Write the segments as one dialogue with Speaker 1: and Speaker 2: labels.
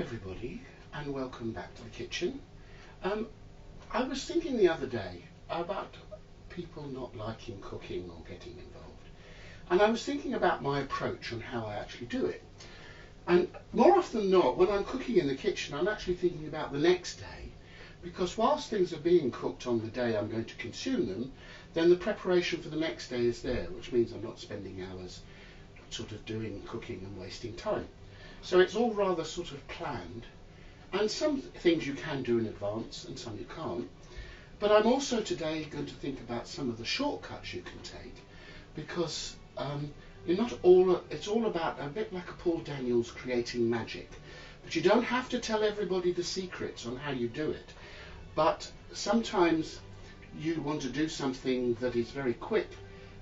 Speaker 1: everybody, and welcome back to the kitchen. I was thinking the other day about people not liking cooking or getting involved, and I was thinking about my approach and how I actually do it. And more often than not, when I'm cooking in the kitchen, I'm actually thinking about the next day, because whilst things are being cooked on the day I'm going to consume them, then the preparation for the next day is there, which means I'm not spending hours sort of doing cooking and wasting time. So it's all rather sort of planned, and some things you can do in advance and some you can't. But I'm also today going to think about some of the shortcuts you can take, because you're not all, it's all about a bit like a Paul Daniels creating magic. But you don't have to tell everybody the secrets on how you do it. But sometimes you want to do something that is very quick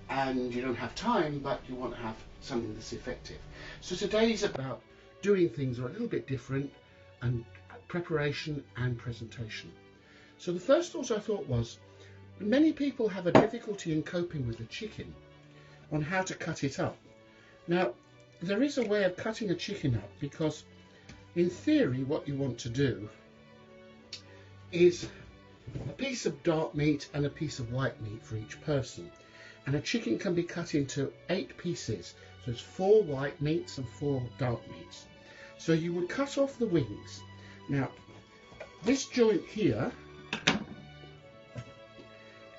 Speaker 1: and you don't have time, but you want to have something that's effective. So today's about doing things are a little bit different, and preparation and presentation. So the first thought I thought was, many people have a difficulty in coping with the chicken on how to cut it up. Now, there is a way of cutting a chicken up, because in theory what you want to do is a piece of dark meat and a piece of white meat for each person. And a chicken can be cut into 8 pieces. So it's 4 white meats and 4 dark meats. So you would cut off the wings. Now, this joint here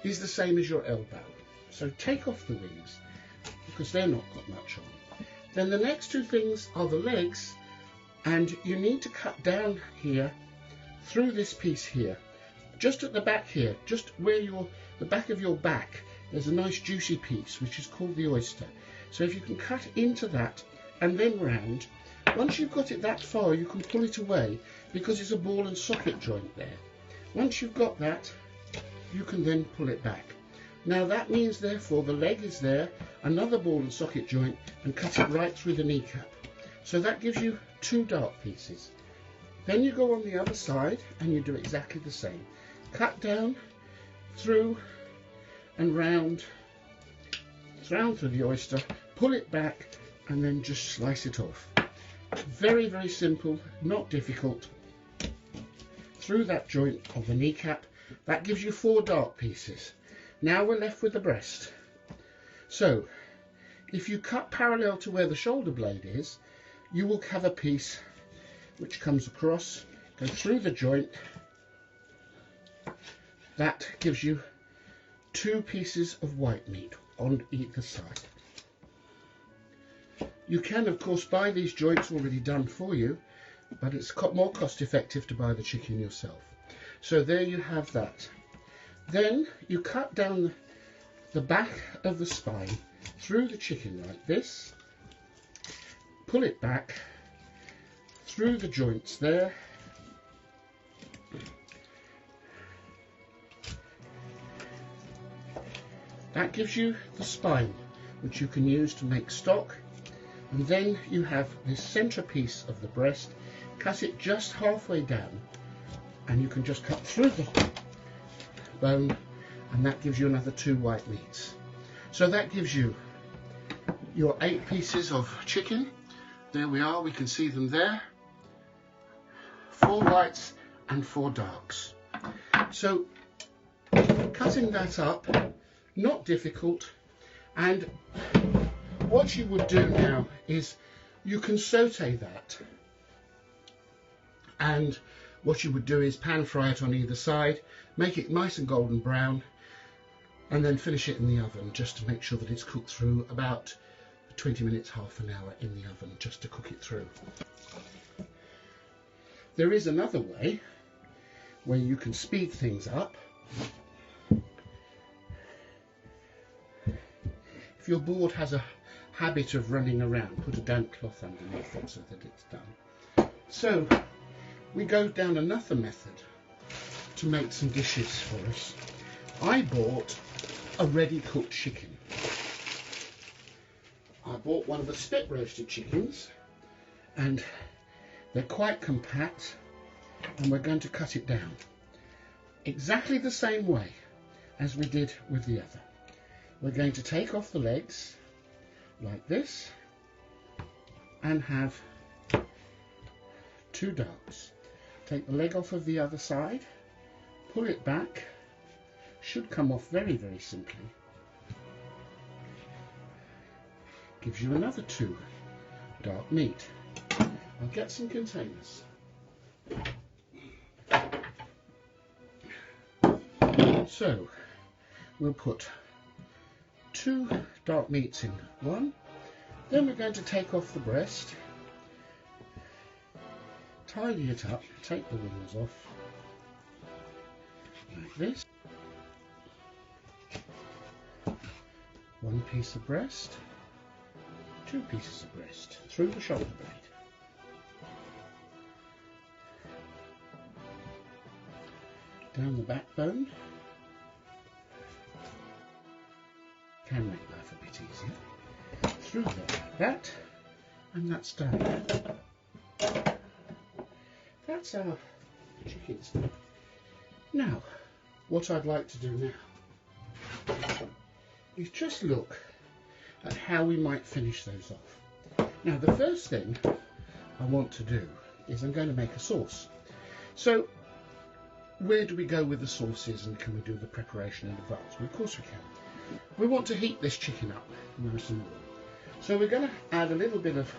Speaker 1: is the same as your elbow. So take off the wings, because they're not got much on. Then the next 2 things are the legs, and you need to cut down here through this piece here. Just at the back here, just where the back of your back, there's a nice juicy piece which is called the oyster. So if you can cut into that and then round, once you've got it that far you can pull it away, because it's a ball and socket joint there. Once you've got that, you can then pull it back. Now that means therefore the leg is there, another ball and socket joint, and cut it right through the kneecap. So that gives you 2 dark pieces. Then you go on the other side and you do exactly the same. Cut down through and round through the oyster, pull it back, and then just slice it off. Very, very simple, not difficult. Through that joint of the kneecap, that gives you 4 dark pieces. Now we're left with the breast. So if you cut parallel to where the shoulder blade is, you will have a piece which comes across, go through the joint. That gives you 2 pieces of white meat on either side. You can of course buy these joints already done for you, but it's more cost effective to buy the chicken yourself. So there you have that. Then you cut down the back of the spine through the chicken like this, pull it back through the joints there, that gives you the spine, which you can use to make stock. And then you have this centerpiece of the breast. Cut it just halfway down, and you can just cut through the bone, and that gives you another 2 white meats. So that gives you your 8 pieces of chicken. There we are, we can see them there. 4 whites and 4 darks. So cutting that up, not difficult. And what you would do now is you can saute that, and what you would do is pan fry it on either side, make it nice and golden brown, and then finish it in the oven just to make sure that it's cooked through about 20 minutes, half an hour in the oven, just to cook it through. There is another way where you can speed things up. If your board has a habit of running around, put a damp cloth underneath it so that it's done. So we go down another method to make some dishes for us. I bought a ready cooked chicken. I bought one of the spit roasted chickens, and they're quite compact, and we're going to cut it down exactly the same way as we did with the other. We're going to take off the legs like this and have 2 darks. Take the leg off of the other side, pull it back, should come off very, very simply. Gives you another 2 dark meat. I'll get some containers. So we'll put 2 dark meats in one. Then we're going to take off the breast, tidy it up, take the wings off, like this. 1 piece of breast, 2 pieces of breast, through the shoulder blade. Down the backbone. Can make life a bit easier. Through there like that, and that's done. That's our chickens. Now, what I'd like to do now is just look at how we might finish those off. Now, the first thing I want to do is I'm going to make a sauce. So, where do we go with the sauces, and can we do the preparation in advance? Well, of course we can. We want to heat this chicken up nice and warm. So we're going to add a little bit of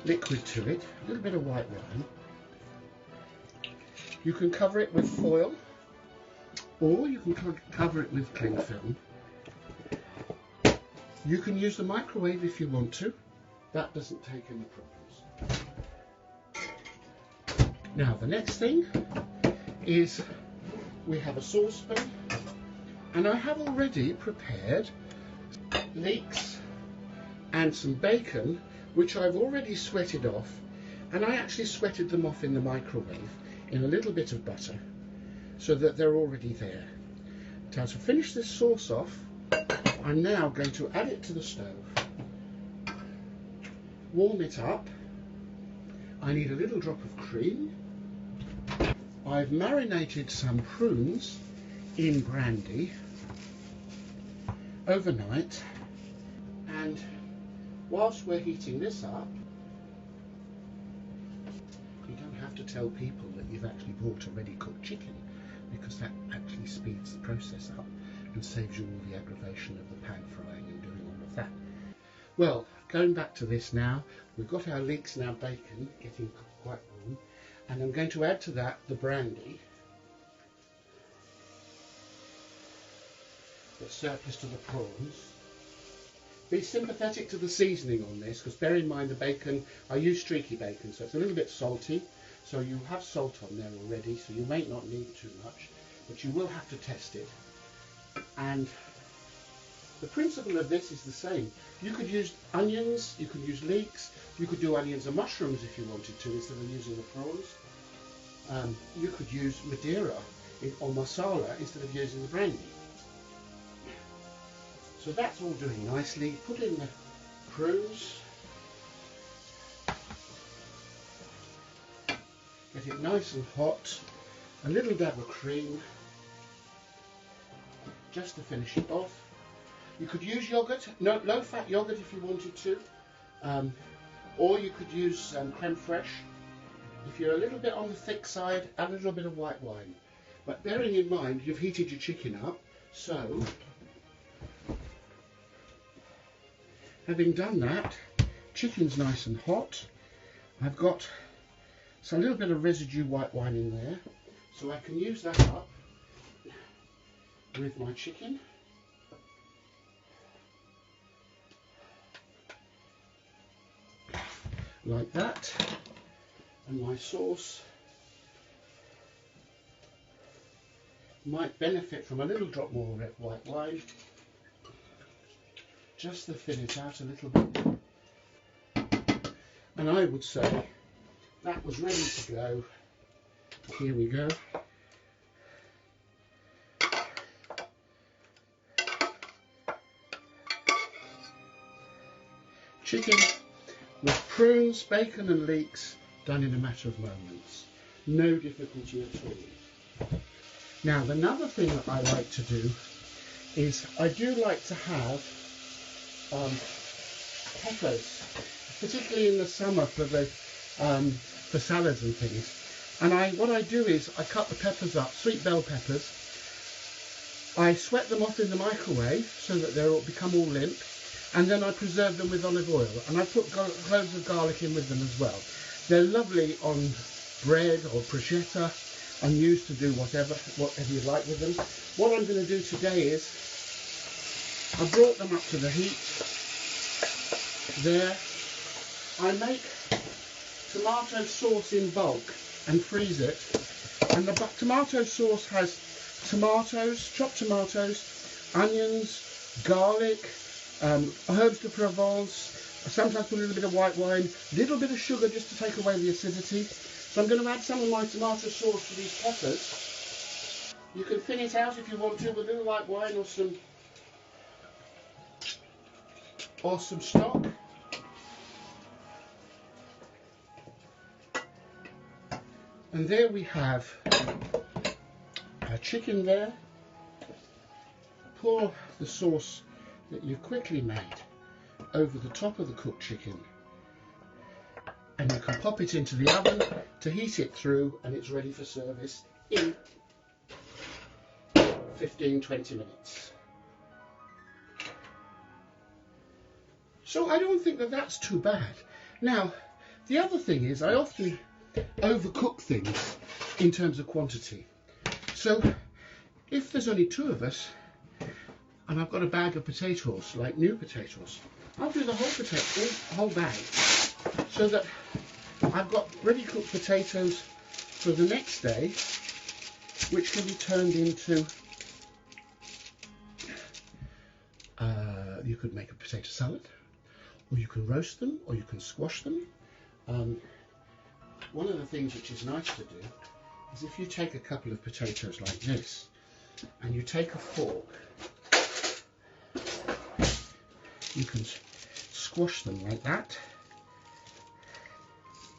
Speaker 1: liquid to it, a little bit of white wine. You can cover it with foil, or you can cover it with cling film. You can use the microwave if you want to. That doesn't take any problems. Now the next thing is we have a saucepan, and I have already prepared leeks and some bacon, which I've already sweated off, and I actually sweated them off in the microwave in a little bit of butter so that they're already there. Now, to finish this sauce off, I'm now going to add it to the stove, warm it up. I need a little drop of cream. I've marinated some prunes in brandy overnight, and whilst we're heating this up, you don't have to tell people that you've actually bought a ready cooked chicken, because that actually speeds the process up and saves you all the aggravation of the pan frying and doing all of that. Well, going back to this now, we've got our leeks and our bacon getting quite warm, and I'm going to add to that the brandy, the surplus to the prawns. Be sympathetic to the seasoning on this, because bear in mind the bacon, I use streaky bacon, so it's a little bit salty, so you have salt on there already, so you may not need too much, but you will have to test it. And the principle of this is the same. You could use onions, you could use leeks, you could do onions and mushrooms if you wanted to, instead of using the prawns. You could use Madeira or masala instead of using the brandy. So that's all doing nicely. Put in the prunes. Get it nice and hot. A little dab of cream, just to finish it off. You could use yogurt, no, low-fat yogurt if you wanted to, or you could use creme fraiche. If you're a little bit on the thick side, add a little bit of white wine. But bearing in mind you've heated your chicken up, so having done that, chicken's nice and hot. I've got a little bit of residue white wine in there, so I can use that up with my chicken. Like that. And my sauce might benefit from a little drop more red white wine, just to thin it out a little bit. And I would say that was ready to go. Here we go. Chicken with prunes, bacon and leeks, done in a matter of moments. No difficulty at all. Now, another thing that I like to do is I do like to have peppers, particularly in the summer for for salads and things. And what I do is I cut the peppers up, sweet bell peppers. I sweat them off in the microwave so that they'll become all limp, and then I preserve them with olive oil. And I put cloves of garlic in with them as well. They're lovely on bread or prosciutto, and used to do whatever you like with them. What I'm going to do today is I brought them up to the heat. There, I make tomato sauce in bulk and freeze it, and the tomato sauce has tomatoes, chopped tomatoes, onions, garlic, herbs de Provence. I sometimes put a little bit of white wine, a little bit of sugar just to take away the acidity. So I'm going to add some of my tomato sauce to these peppers. You can thin it out if you want to with a little white wine or some stock. And there we have our chicken there. Pour the sauce that you've quickly made over the top of the cooked chicken, and you can pop it into the oven to heat it through, and it's ready for service in 15-20 minutes. So I don't think that that's too bad. Now, the other thing is I often overcook things in terms of quantity. So if there's only 2 of us and I've got a bag of potatoes, like new potatoes, I'll do the whole bag, so that I've got ready cooked potatoes for the next day, which can be turned into, you could make a potato salad, or you can roast them, or you can squash them. One of the things which is nice to do is if you take a couple of potatoes like this, and you take a fork, you can squash them like that,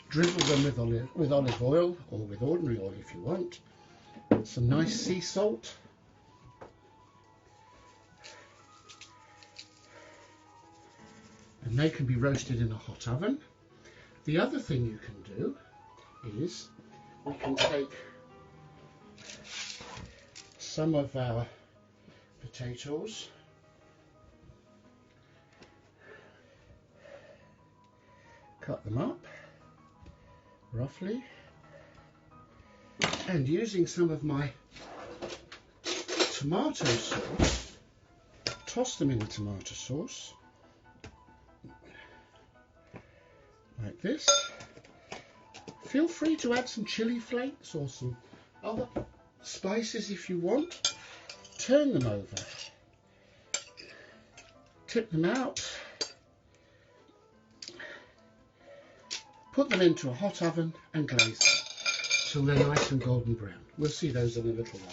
Speaker 1: drizzle them with olive oil, or with ordinary oil if you want, some nice sea salt, and they can be roasted in a hot oven. The other thing you can do is we can take some of our potatoes, cut them up roughly, and using some of my tomato sauce, toss them in the tomato sauce like this. Feel free to add some chili flakes or some other spices if you want. Turn them over, tip them out, put them into a hot oven and glaze them till they're nice and golden brown. We'll see those in a little while.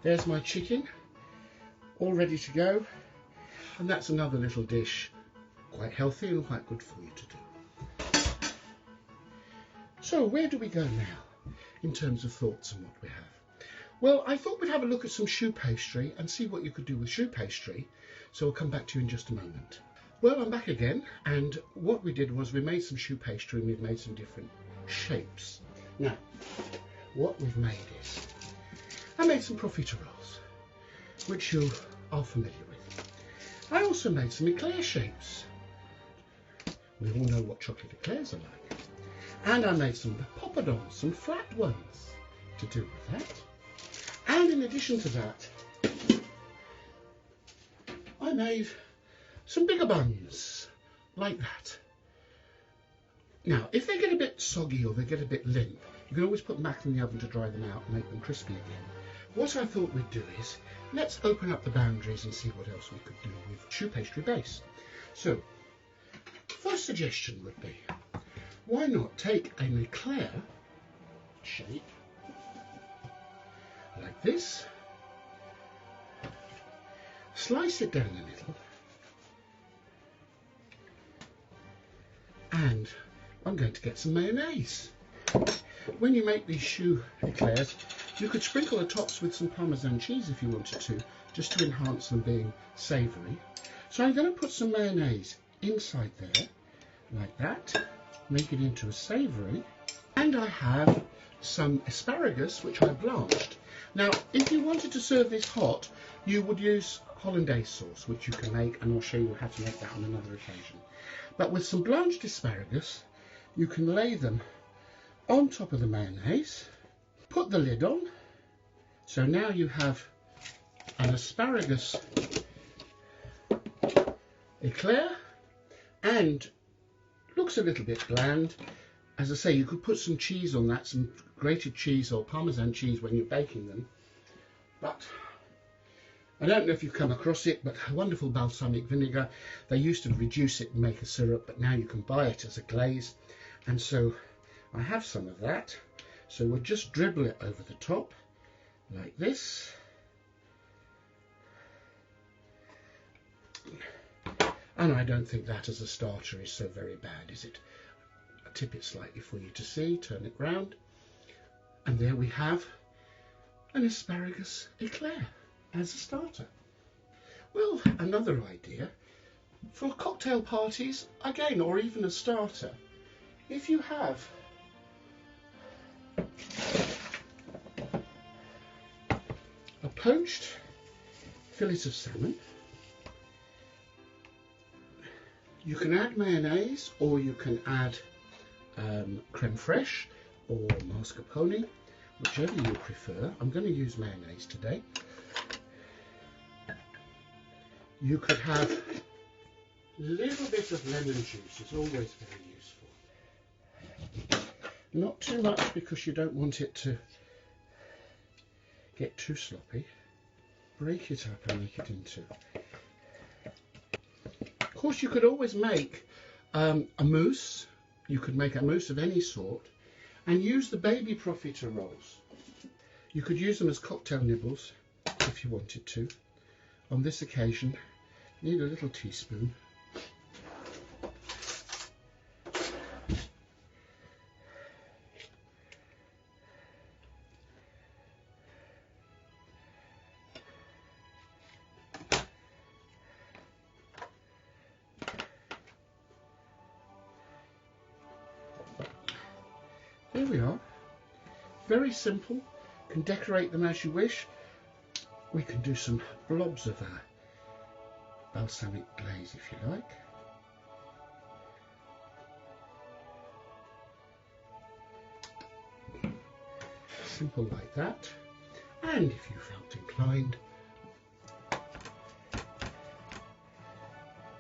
Speaker 1: There's my chicken, all ready to go, and that's another little dish, quite healthy and quite good for you to do. So where do we go now in terms of thoughts on what we have? Well, I thought we'd have a look at some choux pastry and see what you could do with choux pastry, so I'll come back to you in just a moment. Well, I'm back again, and what we did was we made some choux pastry and we've made some different shapes. Now, what we've made is I made some profiteroles, which you are familiar with. I also made some eclair shapes. We all know what chocolate eclairs are like. And I made some poppadoms, some flat ones to do with that. And in addition to that, I made some bigger buns, like that. Now, if they get a bit soggy or they get a bit limp, you can always put them back in the oven to dry them out and make them crispy again. What I thought we'd do is, let's open up the boundaries and see what else we could do with choux pastry base. So, first suggestion would be, why not take an eclair shape, like this, slice it down the middle, and I'm going to get some mayonnaise. When you make these choux eclairs, you could sprinkle the tops with some Parmesan cheese if you wanted to, just to enhance them being savoury. So I'm going to put some mayonnaise inside there, like that, make it into a savoury. And I have some asparagus, which I blanched. Now, if you wanted to serve this hot, you would use hollandaise sauce, which you can make, and I'll show you how to make that on another occasion. But with some blanched asparagus, you can lay them on top of the mayonnaise, put the lid on. So now you have an asparagus eclair, and looks a little bit bland. As I say, you could put some cheese on that, some grated cheese or Parmesan cheese when you're baking them. But I don't know if you've come across it, but a wonderful balsamic vinegar. They used to reduce it and make a syrup, but now you can buy it as a glaze. And so I have some of that. So we'll just dribble it over the top like this. And I don't think that as a starter is so very bad, is it? I'll tip it slightly for you to see, turn it round. And there we have an asparagus eclair as a starter. Well, another idea for cocktail parties, again, or even a starter. If you have a poached fillet of salmon, you can add mayonnaise, or you can add creme fraiche or mascarpone, whichever you prefer. I'm going to use mayonnaise today. You could have a little bit of lemon juice, it's always very useful. Not too much, because you don't want it to get too sloppy. Break it up and make it into. Of course, you could always make a mousse. You could make a mousse of any sort and use the baby profiteroles. You could use them as cocktail nibbles if you wanted to. On this occasion, you need a little teaspoon. There we are. Very simple. Can decorate them as you wish. We can do some blobs of our balsamic glaze if you like. Simple like that. And if you felt inclined,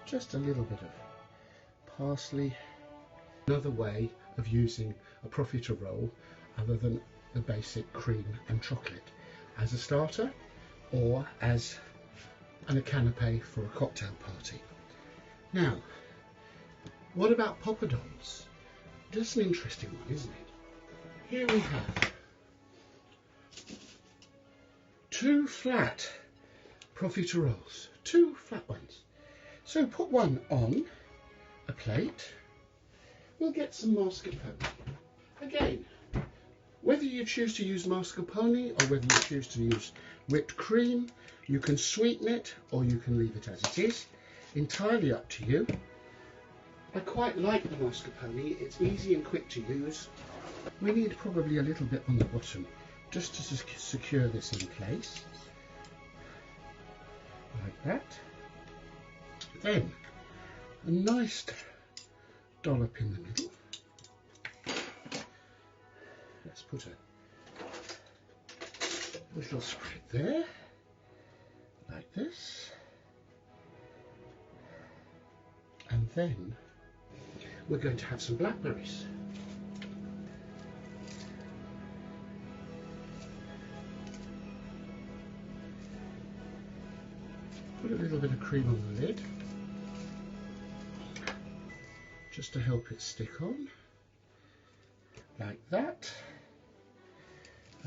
Speaker 1: just a little bit of parsley. Another way of using a profiterole other than the basic cream and chocolate as a starter or as a canapé for a cocktail party. Now, what about poppadoms? That's an interesting one, isn't it? Here we have 2 flat profiteroles, 2 flat ones. So put one on a plate. We'll get some mascarpone. Again, whether you choose to use mascarpone or whether you choose to use whipped cream, you can sweeten it or you can leave it as it is. Entirely up to you. I quite like the mascarpone. It's easy and quick to use. We need probably a little bit on the bottom just to secure this in place. Like that. Then a nice dollop in the middle. Let's put a little spread there, like this. And then we're going to have some blackberries. Put a little bit of cream on the lid, just to help it stick on, like that.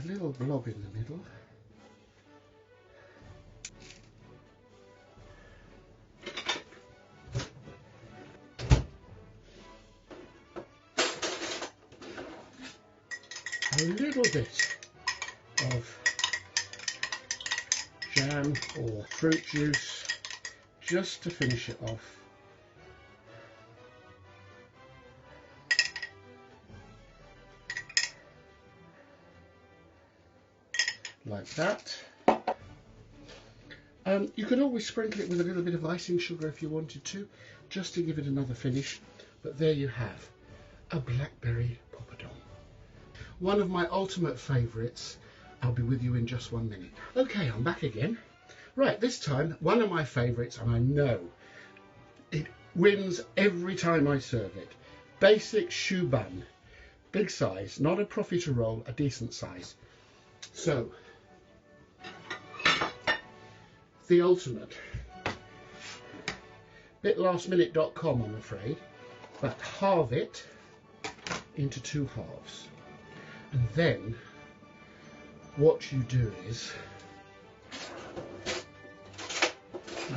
Speaker 1: A little blob in the middle. a little bit of jam or fruit juice just to finish it off. Like that. You can always sprinkle it with a little bit of icing sugar if you wanted to, just to give it another finish. But there you have a blackberry poppadom. One of my ultimate favourites. I'll be with you in just 1 minute. Okay, I'm back again. Right, this time, one of my favourites, and I know it wins every time I serve it. Basic choux bun. Big size, not a profiterole, a decent size. So, the ultimate. Bit lastminute.com, I'm afraid, but halve it into 2 halves. And then what you do is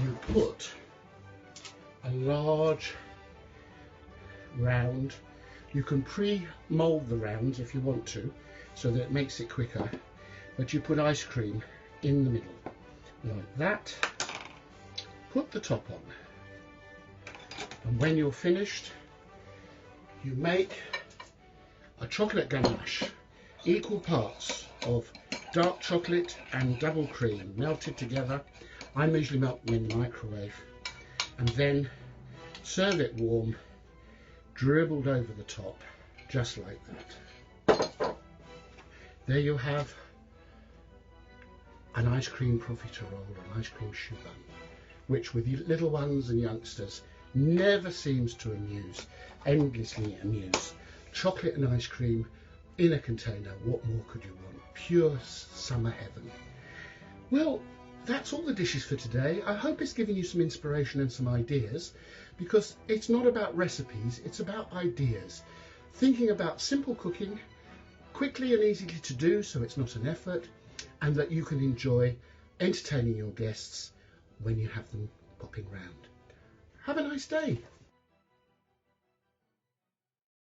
Speaker 1: you put a large round. You can pre-mold the rounds if you want to, so that it makes it quicker, but you put ice cream in the middle like that. Put the top on, and when you're finished, you make a chocolate ganache, equal parts of dark chocolate and double cream melted together. I usually melt them in the microwave, and then serve it warm, dribbled over the top, just like that. There you have an ice cream profiterole, or an ice cream choux bun, which with you little ones and youngsters never seems to amuse, endlessly amuse. Chocolate and ice cream in a container, what more could you want? Pure summer heaven. Well, that's all the dishes for today. I hope it's given you some inspiration and some ideas, because it's not about recipes, it's about ideas. Thinking about simple cooking, quickly and easily to do, so it's not an effort, and that you can enjoy entertaining your guests when you have them popping round. Have a nice day.